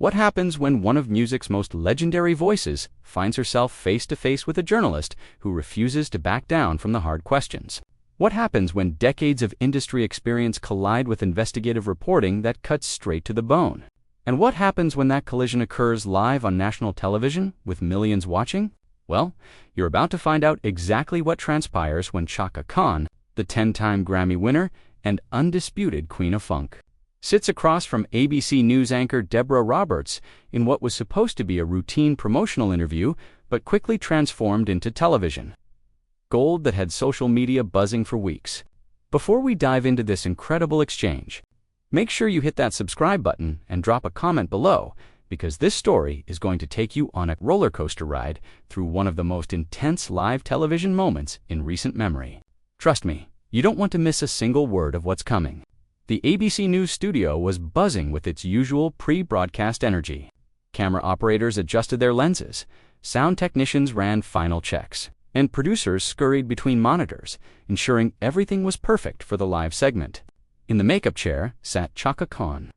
What happens when one of music's most legendary voices finds herself face-to-face with a journalist who refuses to back down from the hard questions? What happens when decades of industry experience collide with investigative reporting that cuts straight to the bone? And what happens when that collision occurs live on national television with millions watching? Well, you're about to find out exactly what transpires when Chaka Khan, the 10-time Grammy winner and undisputed Queen of Funk, sits across from ABC News anchor Debora Roberts in what was supposed to be a routine promotional interview but quickly transformed into television. Gold that had social media buzzing for weeks. Before we dive into this incredible exchange, make sure you hit that subscribe button and drop a comment below, because this story is going to take you on a roller coaster ride through one of the most intense live television moments in recent memory. Trust me, you don't want to miss a single word of what's coming. The ABC News studio was buzzing with its usual pre-broadcast energy. Camera operators adjusted their lenses, sound technicians ran final checks, and producers scurried between monitors, ensuring everything was perfect for the live segment. In the makeup chair sat Chaka Khan,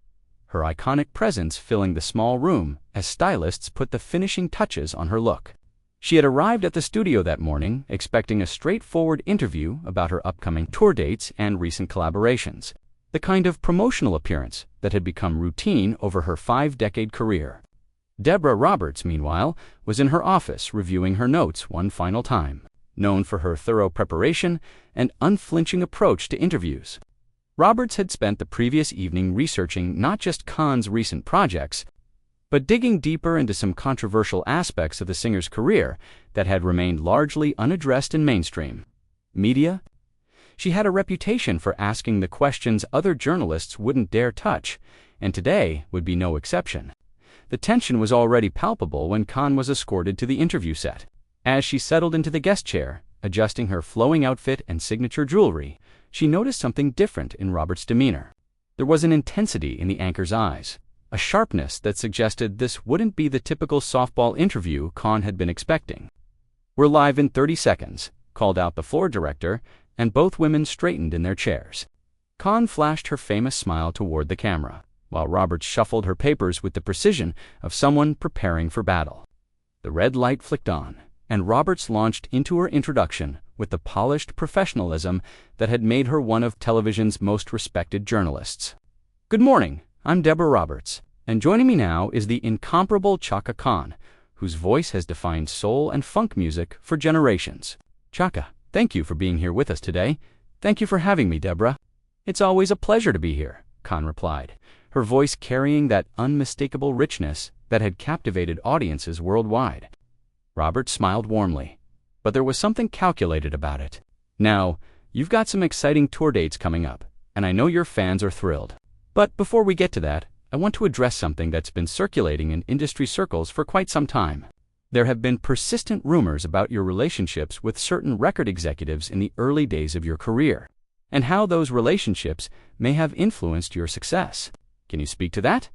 her iconic presence filling the small room as stylists put the finishing touches on her look. She had arrived at the studio that morning expecting a straightforward interview about her upcoming tour dates and recent collaborations, the kind of promotional appearance that had become routine over her 5-decade career. Debora Roberts, meanwhile, was in her office reviewing her notes one final time, known for her thorough preparation and unflinching approach to interviews. Roberts had spent the previous evening researching not just Khan's recent projects, but digging deeper into some controversial aspects of the singer's career that had remained largely unaddressed in mainstream media. She had a reputation for asking the questions other journalists wouldn't dare touch, and today would be no exception. The tension was already palpable when Khan was escorted to the interview set. As she settled into the guest chair, adjusting her flowing outfit and signature jewelry, she noticed something different in Roberts' demeanor. There was an intensity in the anchor's eyes, a sharpness that suggested this wouldn't be the typical softball interview Khan had been expecting. "We're live in 30 seconds, called out the floor director, and both women straightened in their chairs. Khan flashed her famous smile toward the camera, while Roberts shuffled her papers with the precision of someone preparing for battle. The red light flicked on, and Roberts launched into her introduction with the polished professionalism that had made her one of television's most respected journalists. "Good morning, I'm Debora Roberts, and joining me now is the incomparable Chaka Khan, whose voice has defined soul and funk music for generations." "Chaka, thank you for being here with us today." "Thank you for having me, Debora." "It's always a pleasure to be here," Khan replied, her voice carrying that unmistakable richness that had captivated audiences worldwide. Roberts smiled warmly, but there was something calculated about it. "Now, you've got some exciting tour dates coming up, and I know your fans are thrilled. But before we get to that, I want to address something that's been circulating in industry circles for quite some time. There have been persistent rumors about your relationships with certain record executives in the early days of your career, and how those relationships may have influenced your success. Can you speak to that?"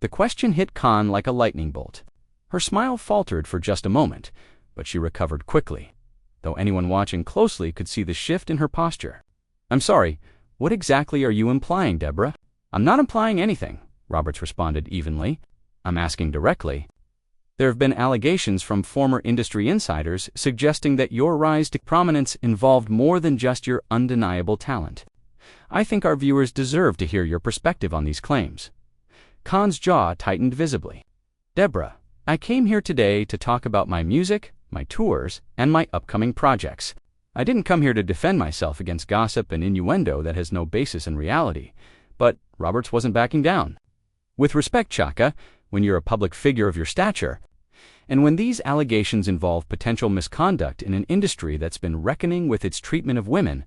The question hit Khan like a lightning bolt. Her smile faltered for just a moment, but she recovered quickly, though anyone watching closely could see the shift in her posture. "I'm sorry, what exactly are you implying, Debora?" "I'm not implying anything," Roberts responded evenly. "I'm asking directly. There have been allegations from former industry insiders suggesting that your rise to prominence involved more than just your undeniable talent. I think our viewers deserve to hear your perspective on these claims." Khan's jaw tightened visibly. "Debora, I came here today to talk about my music, my tours, and my upcoming projects. I didn't come here to defend myself against gossip and innuendo that has no basis in reality." But Roberts wasn't backing down. "With respect, Chaka, when you're a public figure of your stature, and when these allegations involve potential misconduct in an industry that's been reckoning with its treatment of women,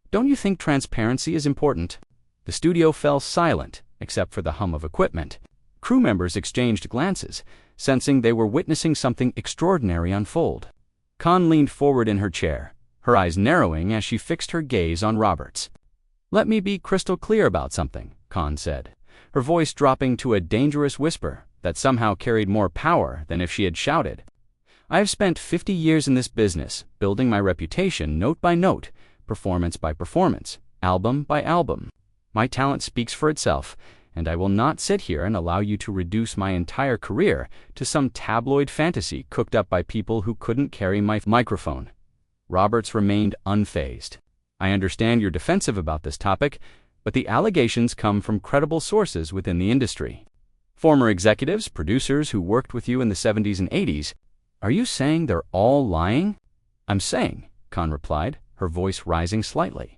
don't you think transparency is important?" The studio fell silent, except for the hum of equipment. Crew members exchanged glances, sensing they were witnessing something extraordinary unfold. Khan leaned forward in her chair, her eyes narrowing as she fixed her gaze on Roberts. "Let me be crystal clear about something," Khan said, her voice dropping to a dangerous whisper that somehow carried more power than if she had shouted. "I have spent 50 years in this business, building my reputation note by note, performance by performance, album by album. My talent speaks for itself, and I will not sit here and allow you to reduce my entire career to some tabloid fantasy cooked up by people who couldn't carry my microphone." Roberts remained unfazed. "I understand you're defensive about this topic, but the allegations come from credible sources within the industry. Former executives, producers who worked with you in the 70s and 80s. Are you saying they're all lying?" "I'm saying," Khan replied, her voice rising slightly,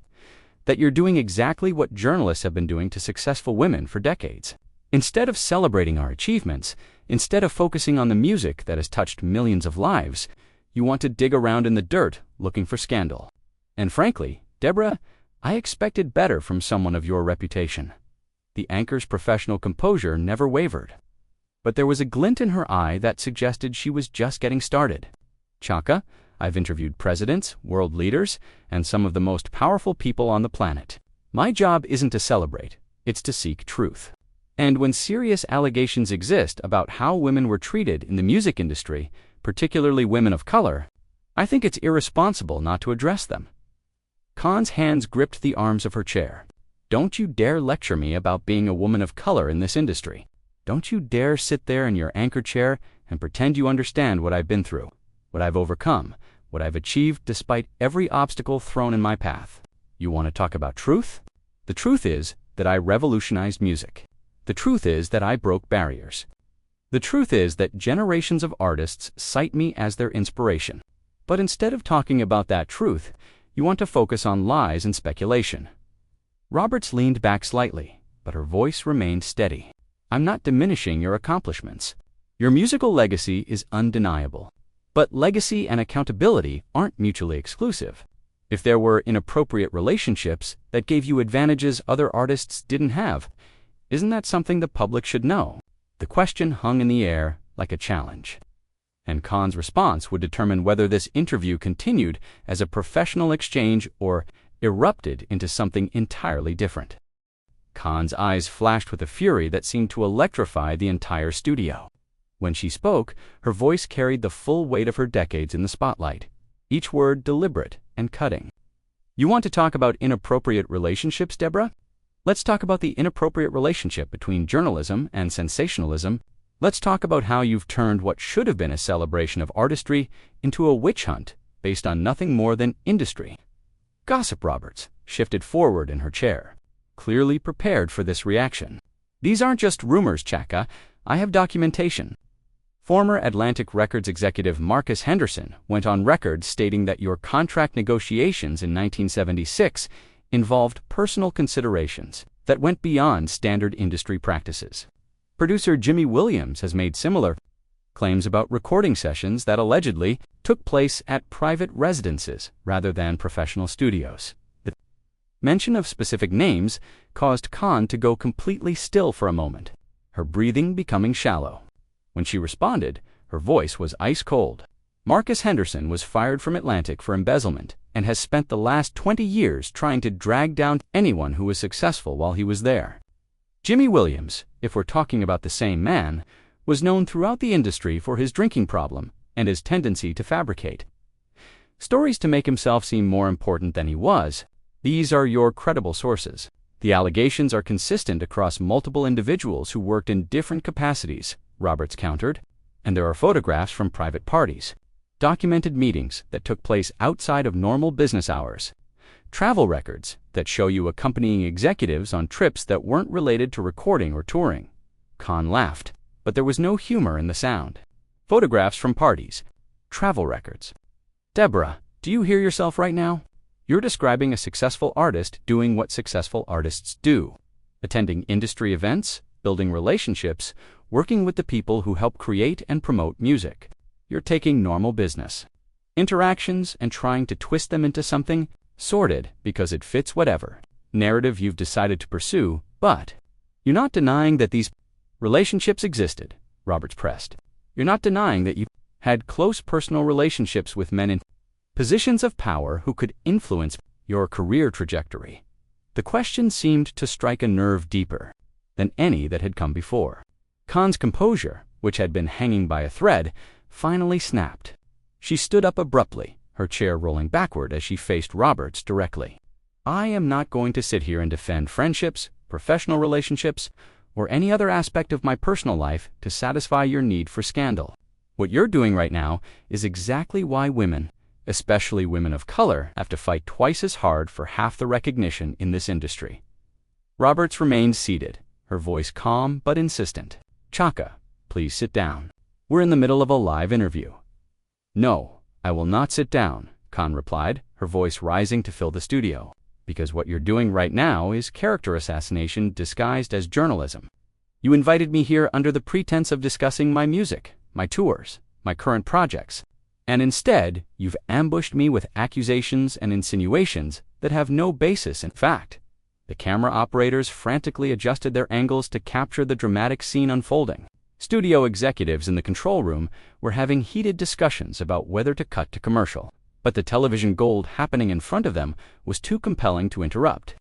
"that you're doing exactly what journalists have been doing to successful women for decades. Instead of celebrating our achievements, instead of focusing on the music that has touched millions of lives, you want to dig around in the dirt looking for scandal. And frankly, Debora, I expected better from someone of your reputation." The anchor's professional composure never wavered, but there was a glint in her eye that suggested she was just getting started. "Chaka, I've interviewed presidents, world leaders, and some of the most powerful people on the planet. My job isn't to celebrate, it's to seek truth. And when serious allegations exist about how women were treated in the music industry, particularly women of color, I think it's irresponsible not to address them." Khan's hands gripped the arms of her chair. "Don't you dare lecture me about being a woman of color in this industry. Don't you dare sit there in your anchor chair and pretend you understand what I've been through, what I've overcome, what I've achieved despite every obstacle thrown in my path. You want to talk about truth? The truth is that I revolutionized music. The truth is that I broke barriers. The truth is that generations of artists cite me as their inspiration. But instead of talking about that truth, you want to focus on lies and speculation." Roberts leaned back slightly, but her voice remained steady. "I'm not diminishing your accomplishments. Your musical legacy is undeniable. But legacy and accountability aren't mutually exclusive. If there were inappropriate relationships that gave you advantages other artists didn't have, isn't that something the public should know?" The question hung in the air like a challenge, and Khan's response would determine whether this interview continued as a professional exchange or erupted into something entirely different. Khan's eyes flashed with a fury that seemed to electrify the entire studio. When she spoke, her voice carried the full weight of her decades in the spotlight, each word deliberate and cutting. "You want to talk about inappropriate relationships, Debora? Let's talk about the inappropriate relationship between journalism and sensationalism. Let's talk about how you've turned what should have been a celebration of artistry into a witch hunt based on nothing more than industry." Gossip Roberts shifted forward in her chair, clearly prepared for this reaction. "These aren't just rumors, Chaka. I have documentation." Former Atlantic Records executive Marcus Henderson went on record stating that your contract negotiations in 1976 involved personal considerations that went beyond standard industry practices. Producer Jimmy Williams has made similar claims about recording sessions that allegedly took place at private residences rather than professional studios. The mention of specific names caused Khan to go completely still for a moment, her breathing becoming shallow. When she responded, her voice was ice cold. "Marcus Henderson was fired from Atlantic for embezzlement and has spent the last 20 years trying to drag down anyone who was successful while he was there. Jimmy Williams, if we're talking about the same man, was known throughout the industry for his drinking problem and his tendency to fabricate stories to make himself seem more important than he was. These are your credible sources. The allegations are consistent across multiple individuals who worked in different capacities," Roberts countered, "and there are photographs from private parties, documented meetings that took place outside of normal business hours, travel records that show you accompanying executives on trips that weren't related to recording or touring." Khan laughed, but there was no humor in the sound. "Photographs from parties, travel records. Debora, do you hear yourself right now? You're describing a successful artist doing what successful artists do, attending industry events, building relationships, working with the people who help create and promote music. You're taking normal business interactions and trying to twist them into something sordid because it fits whatever narrative you've decided to pursue, but you're not denying that these relationships existed," Roberts pressed. "You're not denying that you had close personal relationships with men in positions of power who could influence your career trajectory." The question seemed to strike a nerve deeper than any that had come before. Khan's composure, which had been hanging by a thread, finally snapped. She stood up abruptly, her chair rolling backward as she faced Roberts directly. "I am not going to sit here and defend friendships, professional relationships, or any other aspect of my personal life to satisfy your need for scandal. What you're doing right now is exactly why women, especially women of color, have to fight twice as hard for half the recognition in this industry." Roberts remained seated, her voice calm but insistent. "Chaka, please sit down. We're in the middle of a live interview." "No, I will not sit down," Khan replied, her voice rising to fill the studio, "because what you're doing right now is character assassination disguised as journalism. You invited me here under the pretense of discussing my music, my tours, my current projects, and instead you've ambushed me with accusations and insinuations that have no basis in fact." The camera operators frantically adjusted their angles to capture the dramatic scene unfolding. Studio executives in the control room were having heated discussions about whether to cut to commercial, but the television gold happening in front of them was too compelling to interrupt.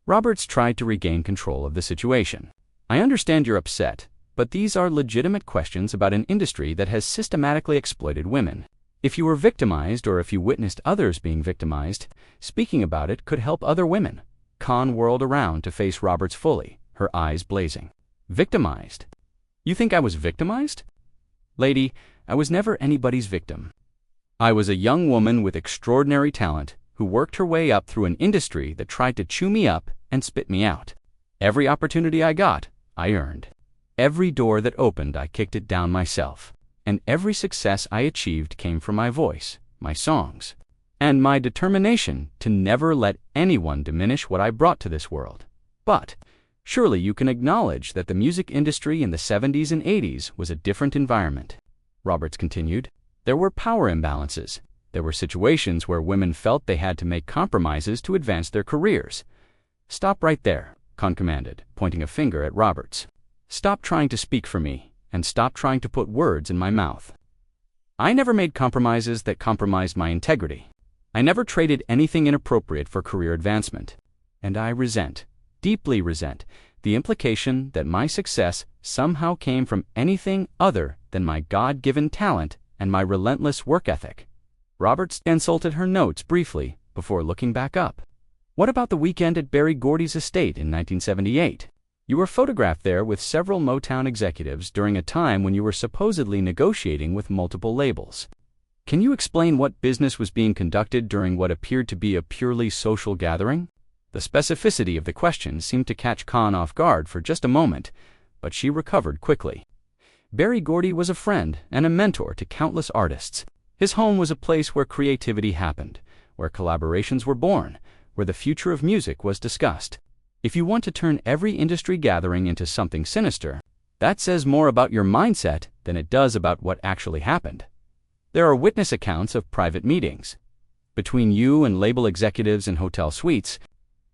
Roberts tried to regain control of the situation. "I understand you're upset, but these are legitimate questions about an industry that has systematically exploited women. If you were victimized or if you witnessed others being victimized, speaking about it could help other women." Khan whirled around to face Roberts fully, her eyes blazing. "Victimized? You think I was victimized? Lady, I was never anybody's victim. I was a young woman with extraordinary talent who worked her way up through an industry that tried to chew me up and spit me out. Every opportunity I got, I earned. Every door that opened, I kicked it down myself. And every success I achieved came from my voice, my songs, and my determination to never let anyone diminish what I brought to this world. But surely you can acknowledge that the music industry in the 70s and 80s was a different environment." Roberts continued. "There were power imbalances. There were situations where women felt they had to make compromises to advance their careers." "Stop right there," Khan commanded, pointing a finger at Roberts. "Stop trying to speak for me, and stop trying to put words in my mouth. I never made compromises that compromised my integrity. I never traded anything inappropriate for career advancement. And I resent, deeply resent, the implication that my success somehow came from anything other than my God-given talent and my relentless work ethic." Roberts consulted her notes briefly before looking back up. "What about the weekend at Berry Gordy's estate in 1978? You were photographed there with several Motown executives during a time when you were supposedly negotiating with multiple labels. Can you explain what business was being conducted during what appeared to be a purely social gathering?" The specificity of the question seemed to catch Khan off guard for just a moment, but she recovered quickly. Berry Gordy was a friend and a mentor to countless artists. His home was a place where creativity happened, where collaborations were born, where the future of music was discussed. If you want to turn every industry gathering into something sinister, that says more about your mindset than it does about what actually happened. There are witness accounts of private meetings between you and label executives in hotel suites,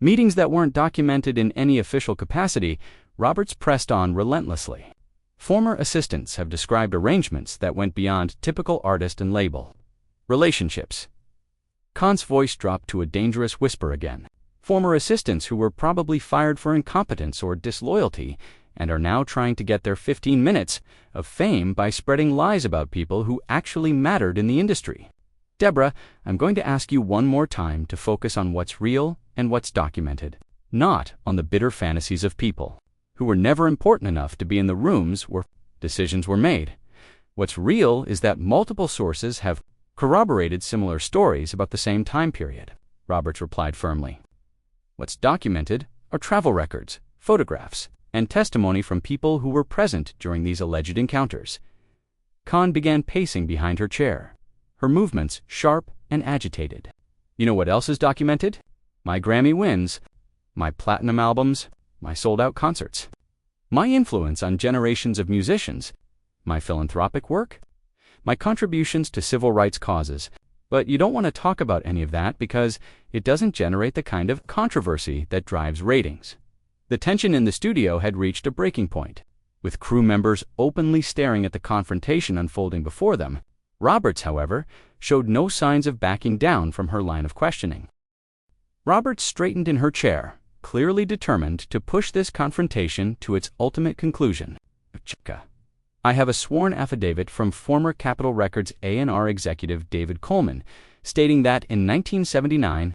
meetings that weren't documented in any official capacity. Roberts pressed on relentlessly. Former assistants have described arrangements that went beyond typical artist and label relationships. Khan's voice dropped to a dangerous whisper again. Former assistants who were probably fired for incompetence or disloyalty and are now trying to get their 15 minutes of fame by spreading lies about people who actually mattered in the industry. Debora, I'm going to ask you one more time to focus on what's real and what's documented, not on the bitter fantasies of people who were never important enough to be in the rooms where decisions were made. What's real is that multiple sources have corroborated similar stories about the same time period, Roberts replied firmly. What's documented are travel records, photographs, and testimony from people who were present during these alleged encounters. Khan began pacing behind her chair, her movements sharp and agitated. You know what else is documented? My Grammy wins, my platinum albums, my sold-out concerts, my influence on generations of musicians, my philanthropic work, my contributions to civil rights causes. But you don't want to talk about any of that because it doesn't generate the kind of controversy that drives ratings. The tension in the studio had reached a breaking point. With crew members openly staring at the confrontation unfolding before them, Roberts, however, showed no signs of backing down from her line of questioning. Roberts straightened in her chair, clearly determined to push this confrontation to its ultimate conclusion. Chaka. I have a sworn affidavit from former Capitol Records A&R executive David Coleman, stating that in 1979,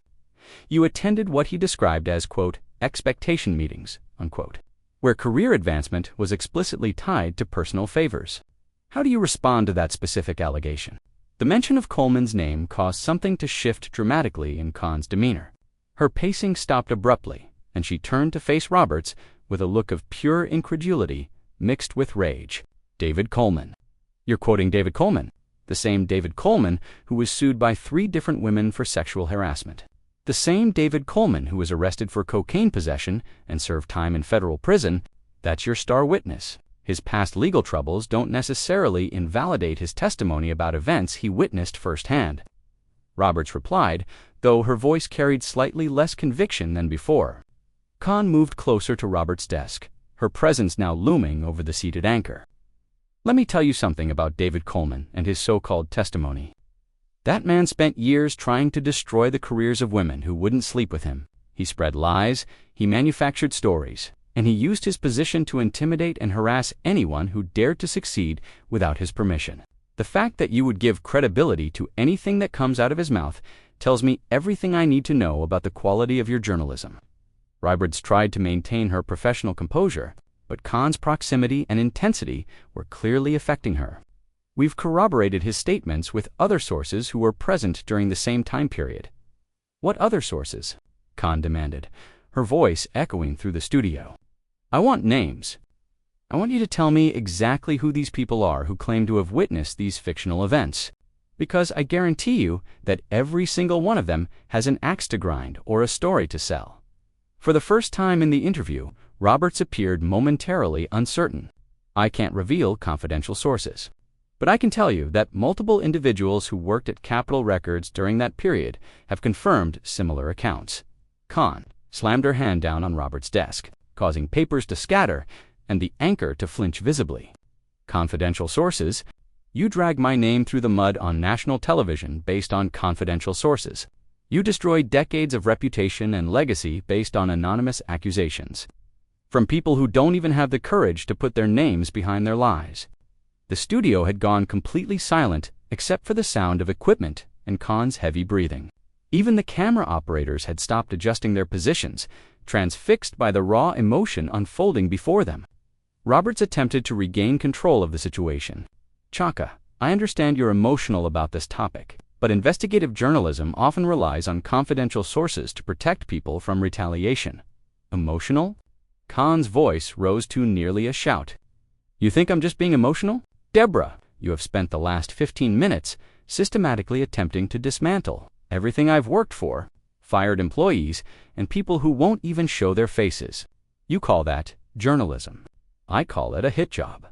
you attended what he described as, quote, expectation meetings, unquote. where career advancement was explicitly tied to personal favors. How do you respond to that specific allegation? The mention of Coleman's name caused something to shift dramatically in Khan's demeanor. Her pacing stopped abruptly, and she turned to face Roberts with a look of pure incredulity mixed with rage. David Coleman. You're quoting David Coleman, the same David Coleman who was sued by 3 different women for sexual harassment. The same David Coleman who was arrested for cocaine possession and served time in federal prison. That's your star witness. His past legal troubles don't necessarily invalidate his testimony about events he witnessed firsthand. Roberts replied, though her voice carried slightly less conviction than before. Khan moved closer to Roberts' desk, her presence now looming over the seated anchor. Let me tell you something about David Coleman and his so-called testimony. That man spent years trying to destroy the careers of women who wouldn't sleep with him. He spread lies, he manufactured stories, and he used his position to intimidate and harass anyone who dared to succeed without his permission. The fact that you would give credibility to anything that comes out of his mouth tells me everything I need to know about the quality of your journalism. Roberts tried to maintain her professional composure, but Khan's proximity and intensity were clearly affecting her. We've corroborated his statements with other sources who were present during the same time period. What other sources? Khan demanded, her voice echoing through the studio. I want names. I want you to tell me exactly who these people are who claim to have witnessed these fictional events, because I guarantee you that every single one of them has an axe to grind or a story to sell. For the first time in the interview, Roberts appeared momentarily uncertain. I can't reveal confidential sources, but I can tell you that multiple individuals who worked at Capitol Records during that period have confirmed similar accounts. Khan slammed her hand down on Roberts' desk, causing papers to scatter and the anchor to flinch visibly. Confidential sources? You drag my name through the mud on national television based on confidential sources. You destroy decades of reputation and legacy based on anonymous accusations from people who don't even have the courage to put their names behind their lies. The studio had gone completely silent except for the sound of equipment and Khan's heavy breathing. Even the camera operators had stopped adjusting their positions, transfixed by the raw emotion unfolding before them. Roberts attempted to regain control of the situation. Chaka, I understand you're emotional about this topic, but investigative journalism often relies on confidential sources to protect people from retaliation. Emotional? Khan's voice rose to nearly a shout. You think I'm just being emotional? Debora, you have spent the last 15 minutes systematically attempting to dismantle everything I've worked for, fired employees, and people who won't even show their faces. You call that journalism. I call it a hit job.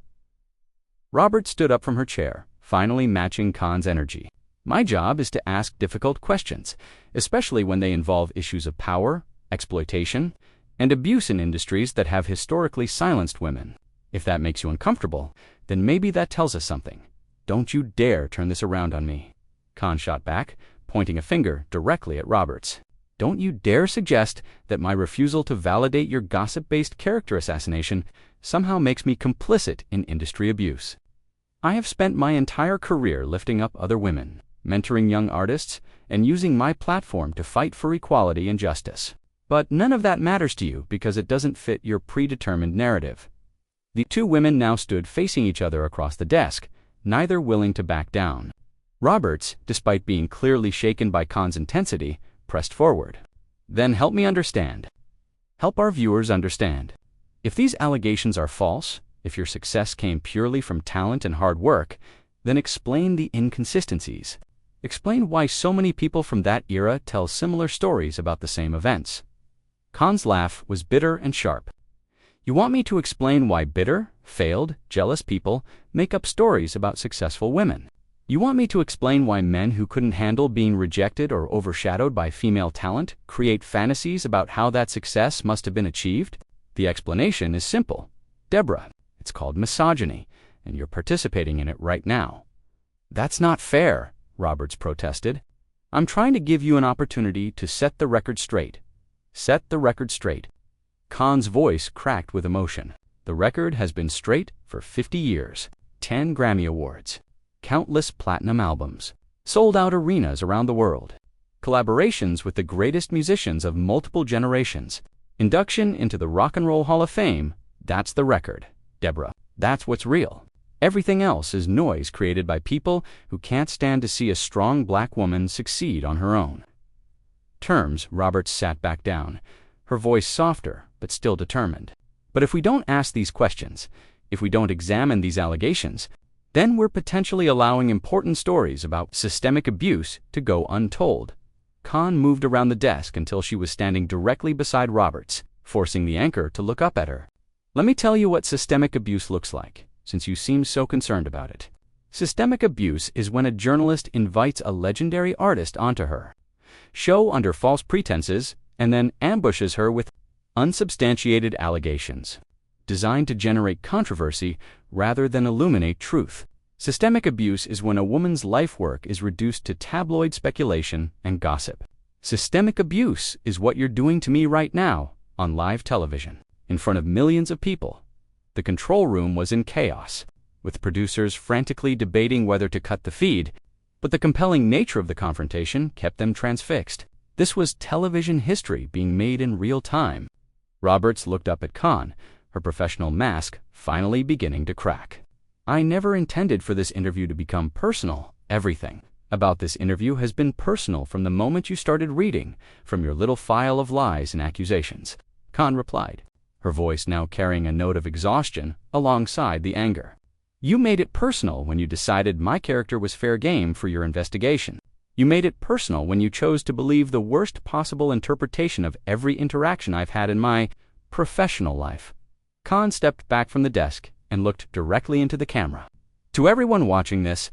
Robert stood up from her chair, finally matching Khan's energy. My job is to ask difficult questions, especially when they involve issues of power, exploitation, and abuse in industries that have historically silenced women. If that makes you uncomfortable, then maybe that tells us something. Don't you dare turn this around on me. Khan shot back, pointing a finger directly at Roberts. Don't you dare suggest that my refusal to validate your gossip-based character assassination somehow makes me complicit in industry abuse. I have spent my entire career lifting up other women, mentoring young artists, and using my platform to fight for equality and justice. But none of that matters to you because it doesn't fit your predetermined narrative. The 2 women now stood facing each other across the desk, neither willing to back down. Roberts, despite being clearly shaken by Khan's intensity, pressed forward. Then help me understand. Help our viewers understand. If these allegations are false, if your success came purely from talent and hard work, then explain the inconsistencies. Explain why so many people from that era tell similar stories about the same events. Khan's laugh was bitter and sharp. You want me to explain why bitter, failed, jealous people make up stories about successful women? You want me to explain why men who couldn't handle being rejected or overshadowed by female talent create fantasies about how that success must have been achieved? The explanation is simple. Debora, it's called misogyny, and you're participating in it right now. That's not fair, Roberts protested. I'm trying to give you an opportunity to set the record straight. Set the record straight. Khan's voice cracked with emotion. The record has been straight for 50 years. 10 Grammy Awards. Countless platinum albums. Sold-out arenas around the world. Collaborations with the greatest musicians of multiple generations. Induction into the Rock and Roll Hall of Fame, That's the record, Debora. That's what's real. Everything else is noise created by people who can't stand to see a strong black woman succeed on her own. Terms, Roberts sat back down, her voice softer but still determined. But if we don't ask these questions, if we don't examine these allegations, then we're potentially allowing important stories about systemic abuse to go untold. Khan moved around the desk until she was standing directly beside Roberts, forcing the anchor to look up at her. Let me tell you what systemic abuse looks like, since you seem so concerned about it. Systemic abuse is when a journalist invites a legendary artist onto her show under false pretenses and then ambushes her with unsubstantiated allegations, designed to generate controversy rather than illuminate truth. Systemic abuse is when a woman's life work is reduced to tabloid speculation and gossip. Systemic abuse is what you're doing to me right now on live television, in front of millions of people. The control room was in chaos, with producers frantically debating whether to cut the feed, but the compelling nature of the confrontation kept them transfixed. This was television history being made in real time. Roberts looked up at Khan, her professional mask finally beginning to crack. I never intended for this interview to become personal. Everything about this interview has been personal from the moment you started reading from your little file of lies and accusations, Khan replied, her voice now carrying a note of exhaustion alongside the anger. You made it personal when you decided my character was fair game for your investigation. You made it personal when you chose to believe the worst possible interpretation of every interaction I've had in my professional life. Khan stepped back from the desk and looked directly into the camera. To everyone watching this,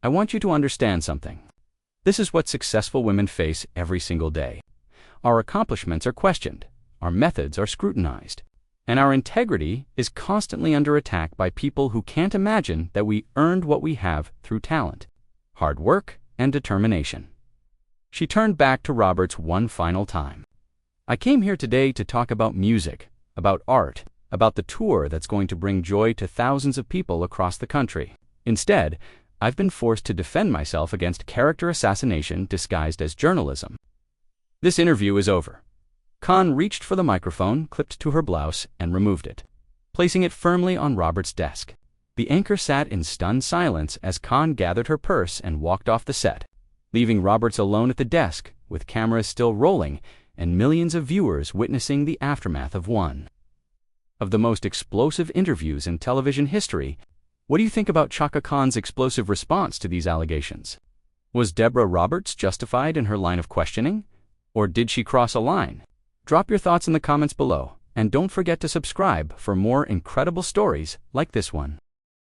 I want you to understand something. This is what successful women face every single day. Our accomplishments are questioned, our methods are scrutinized, and our integrity is constantly under attack by people who can't imagine that we earned what we have through talent, hard work, and determination. She turned back to Roberts one final time. I came here today to talk about music, about art, about the tour that's going to bring joy to thousands of people across the country. Instead, I've been forced to defend myself against character assassination disguised as journalism. This interview is over. Khan reached for the microphone, clipped to her blouse, and removed it, placing it firmly on Roberts' desk. The anchor sat in stunned silence as Khan gathered her purse and walked off the set, leaving Roberts alone at the desk, with cameras still rolling and millions of viewers witnessing the aftermath of one of the most explosive interviews in television history. What do you think about Chaka Khan's explosive response to these allegations? Was Debora Roberts justified in her line of questioning? Or did she cross a line? Drop your thoughts in the comments below, and don't forget to subscribe for more incredible stories like this one.